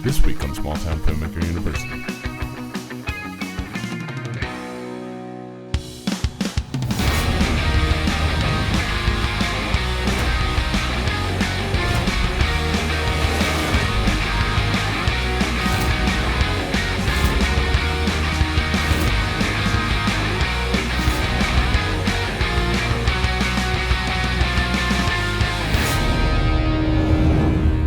This week on Small Town Filmmaker University.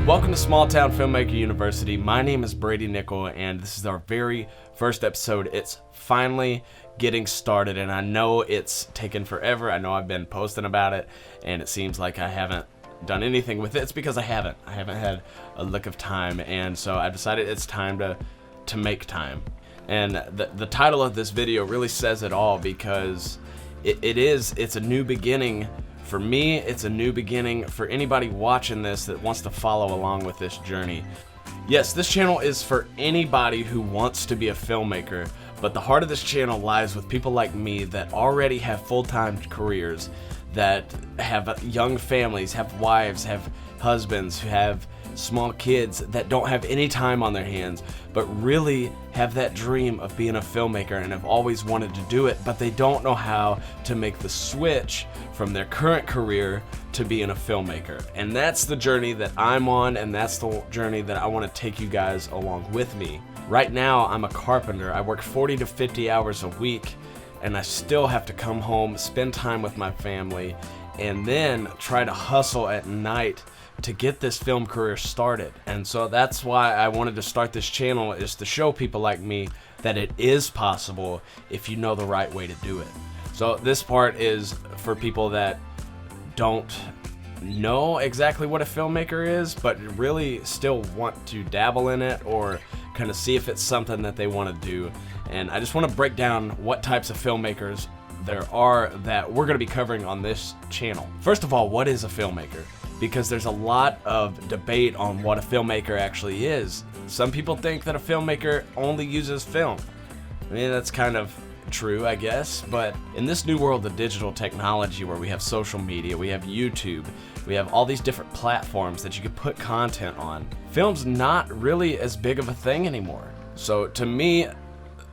Welcome to Small Town Filmmaker University. My name is Brady Nickel, and this is our very first episode. It's finally getting started, and I know it's taken forever. I know I've been posting about it, and it seems like I haven't done anything with it. It's because I haven't had a lick of time, and so I decided it's time to make time. And the title of this video really says it all, because it's a new beginning. For me, it's a new beginning for anybody watching this that wants to follow along with this journey. Yes, this channel is for anybody who wants to be a filmmaker, but the heart of this channel lies with people like me that already have full-time careers, that have young families, have wives, have husbands, who have small kids that don't have any time on their hands, but really have that dream of being a filmmaker and have always wanted to do it, but they don't know how to make the switch from their current career to being a filmmaker. And that's the journey that I'm on, and that's the journey that I want to take you guys along with me. Right now, I'm a carpenter. I work 40 to 50 hours a week, and I still have to come home, spend time with my family, and then try to hustle at night to get this film career started. And so that's why I wanted to start this channel, is to show people like me that it is possible if you know the right way to do it. So this part is for people that don't know exactly what a filmmaker is, but really still want to dabble in it or kind of see if it's something that they want to do. And I just want to break down what types of filmmakers there are that we're going to be covering on this channel. First of all, what is a filmmaker? Because there's a lot of debate on what a filmmaker actually is. Some people think that a filmmaker only uses film. I mean, that's kind of true, I guess, but in this new world of digital technology where we have social media, we have YouTube, we have all these different platforms that you can put content on, film's not really as big of a thing anymore. So to me,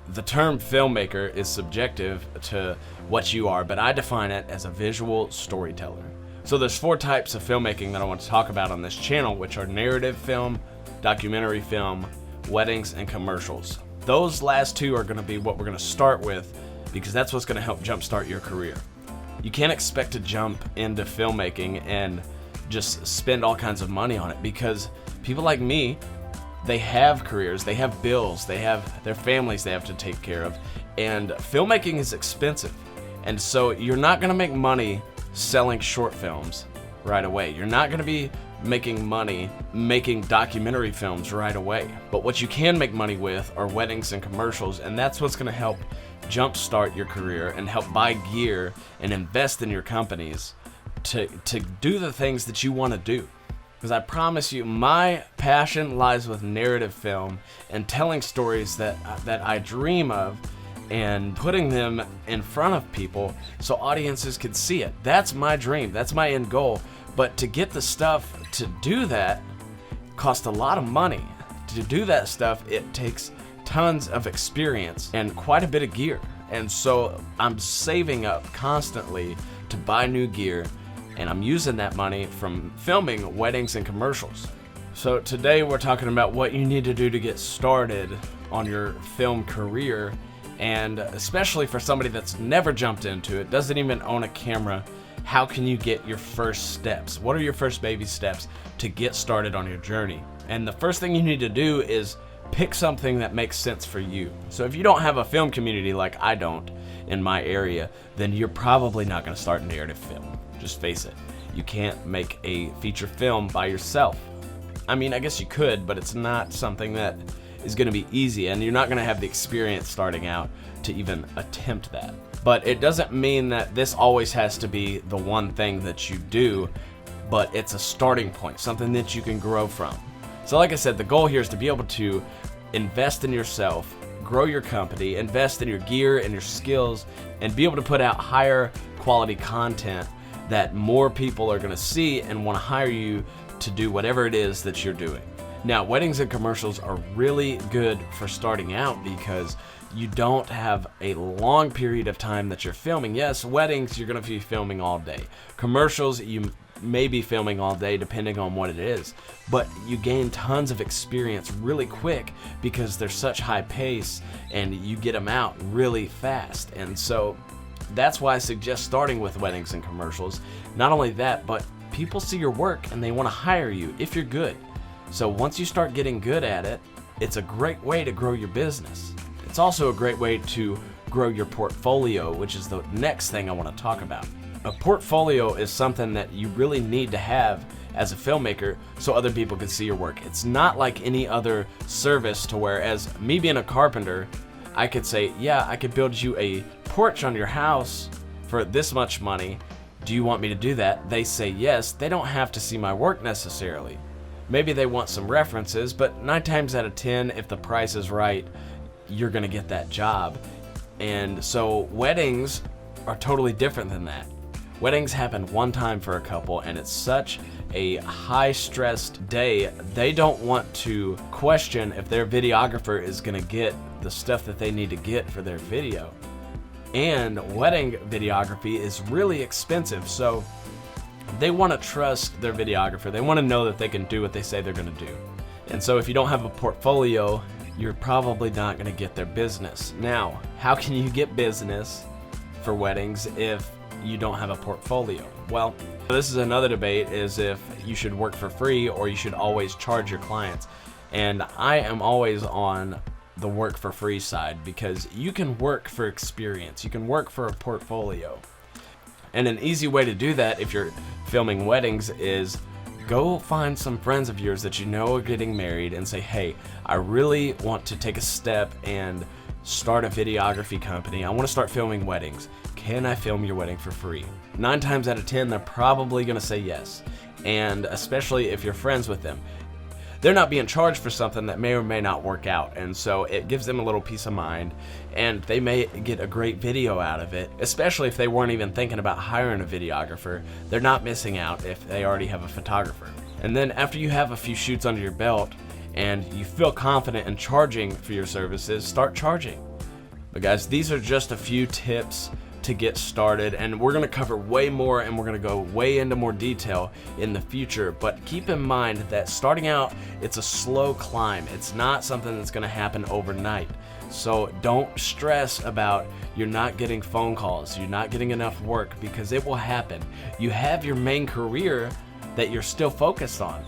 the term filmmaker is subjective to what you are, but I define it as a visual storyteller. So there's 4 types of filmmaking that I want to talk about on this channel, which are narrative film, documentary film, weddings, and commercials. Those last 2 are going to be what we're going to start with, because that's what's going to help jumpstart your career. You can't expect to jump into filmmaking and just spend all kinds of money on it, because people like me, they have careers, they have bills, they have their families they have to take care of, and filmmaking is expensive. And so you're not going to make money selling short films right away. You're not going to be making money making documentary films right away. But what you can make money with are weddings and commercials, and that's what's going to help jumpstart your career and help buy gear and invest in your companies to do the things that you want to do. Because I promise you, my passion lies with narrative film and telling stories that I dream of and putting them in front of people so audiences could see it. That's my dream. That's my end goal. But to get the stuff to do that costs a lot of money. To do that stuff, it takes tons of experience and quite a bit of gear. And so I'm saving up constantly to buy new gear, and I'm using that money from filming weddings and commercials. So today we're talking about what you need to do to get started on your film career, and especially for somebody that's never jumped into it, doesn't even own a camera, how can you get your first steps? What are your first baby steps to get started on your journey? And the first thing you need to do is pick something that makes sense for you. So if you don't have a film community like I don't in my area, then you're probably not going to start narrative film. Just face it. You can't make a feature film by yourself. I mean, I guess you could, but it's not something that is going to be easy, and you're not going to have the experience starting out to even attempt that. But it doesn't mean that this always has to be the one thing that you do, but it's a starting point, something that you can grow from. So like I said, the goal here is to be able to invest in yourself, grow your company, invest in your gear and your skills, and be able to put out higher quality content that more people are going to see and want to hire you to do whatever it is that you're doing. Now, weddings and commercials are really good for starting out because you don't have a long period of time that you're filming. Yes, weddings, you're going to be filming all day. Commercials, you may be filming all day depending on what it is, but you gain tons of experience really quick because they're such high pace and you get them out really fast. And so that's why I suggest starting with weddings and commercials. Not only that, but people see your work and they want to hire you if you're good. So once you start getting good at it, it's a great way to grow your business. It's also a great way to grow your portfolio, which is the next thing I want to talk about. A portfolio is something that you really need to have as a filmmaker so other people can see your work. It's not like any other service to where, as me being a carpenter, I could say, yeah, I could build you a porch on your house for this much money. Do you want me to do that? They say yes. They don't have to see my work necessarily. Maybe they want some references, but 9 times out of 10, if the price is right, you're gonna get that job. And so weddings are totally different than that. Weddings happen one time for a couple, and it's such a high-stressed day, they don't want to question if their videographer is gonna get the stuff that they need to get for their video. And wedding videography is really expensive, so they want to trust their videographer. They want to know that they can do what they say they're going to do. And so if you don't have a portfolio, you're probably not going to get their business. Now, how can you get business for weddings if you don't have a portfolio? Well, this is another debate, is if you should work for free or you should always charge your clients. And I am always on the work for free side because you can work for experience. You can work for a portfolio. And an easy way to do that if you're filming weddings is go find some friends of yours that you know are getting married and say, hey, I really want to take a step and start a videography company. I want to start filming weddings. Can I film your wedding for free? 9 times out of 10, they're probably going to say yes. And especially if you're friends with them. They're not being charged for something that may or may not work out, and so it gives them a little peace of mind, and they may get a great video out of it, especially if they weren't even thinking about hiring a videographer. They're not missing out if they already have a photographer. And then after you have a few shoots under your belt and you feel confident in charging for your services, start charging. But guys, these are just a few tips to get started, and we're going to cover way more and we're going to go way into more detail in the future. But keep in mind that starting out, it's a slow climb. It's not something that's going to happen overnight. So don't stress about you're not getting phone calls, you're not getting enough work, because it will happen. You have your main career that you're still focused on.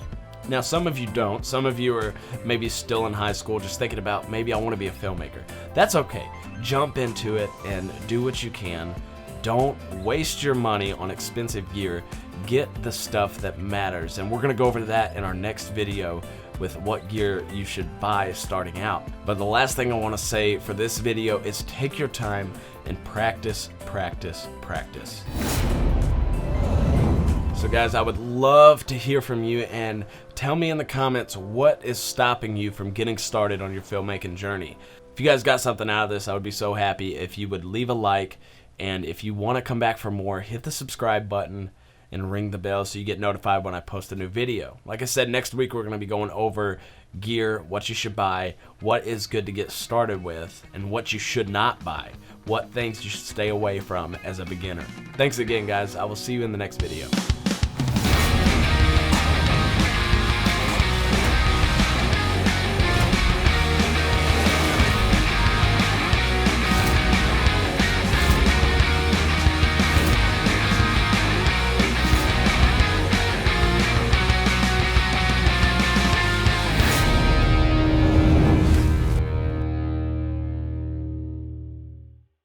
Now, some of you don't. Some of you are maybe still in high school just thinking about, maybe I want to be a filmmaker. That's okay. Jump into it and do what you can. Don't waste your money on expensive gear. Get the stuff that matters. And we're going to go over that in our next video with what gear you should buy starting out. But the last thing I want to say for this video is take your time and practice, practice, practice. So guys, I would love to hear from you, and tell me in the comments what is stopping you from getting started on your filmmaking journey. If you guys got something out of this, I would be so happy if you would leave a like, and if you want to come back for more, hit the subscribe button and ring the bell so you get notified when I post a new video. Like I said, next week we're going to be going over gear, what you should buy, what is good to get started with, and what you should not buy, what things you should stay away from as a beginner. Thanks again, guys. I will see you in the next video.